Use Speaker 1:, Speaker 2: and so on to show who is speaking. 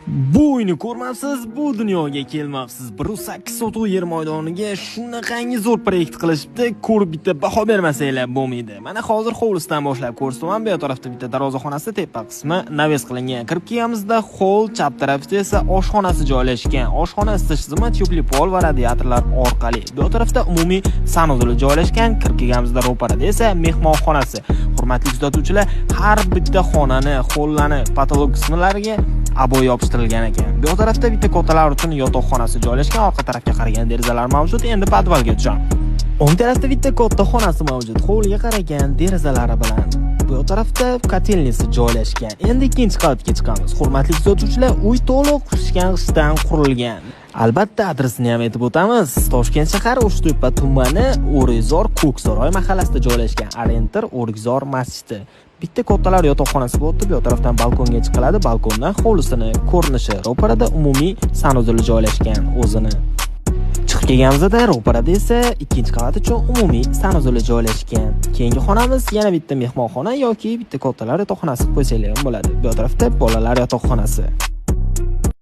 Speaker 1: Bu uyni ko'rmabsiz, bu dunyoga kelmabsiz. 1.8 sotuv yer maydoniga shunaqangi zo'r proyekt qilishibdi, ko'rib bitta baho bermasanglar bo'lmaydi. Mana hozir hovlisidan boshlab ko'rsataman. Bu tarafda bitta darvozaxonasi, tepa qismi naves qilingan. Kirib kelganimizda hol, chap tarafda esa oshxonasi joylashgan. Oshxona isitish tizimi tubli pol va radiatorlar orqali. Bu tarafda umumiy sanuzli joylashgan. Kirib kelganimizda ro'parada esa mehmonxonasi. Hurmatli kuzatuvchilar, har bitta xonani, hollarni patolog qismlariga abo yopishtirilgan ekan. Bu tarafda bitta kotalar uchun yotoqxonasi joylashgan, orqa tarafga qaragan derazalar mavjud. Endi podvalga tushamiz. O'ng tarafda bitta katta xonasi mavjud, hovliga qaragan derazalari bilan. Bu tarafda kotelnisi joylashgan. Endi ikkinchi qavatga chiqamiz. Hurmatli kuzatuvchilar, uy to'liq pishgan g'ishtdan qurilgan. Albatta adresini ham aytib o'tamiz. Toshkent shahar O'shtepa tumani O'rikzor Ko'ksaroy mahallasida joylashgan. Arentir O'rikzor masjidi. Bitta kattalar yotoqxonasi bo'ldi. Bu tarafdan balkonga chiqiladi. Balkondan hovlisini ko'rinishi. Ro'parada umumiy sanuzli joylashgan o'zini. Chiqib kelganimizda ro'parada esa ikkinchi qavat uchun umumiy sanuzli joylashgan. Keyingi xonamiz yana bitta mehmonxona yoki bitta kattalar yotoqxonasi qo'ysangiz ham bo'ladi. Bu tarafda bolalar yotoqxonasi.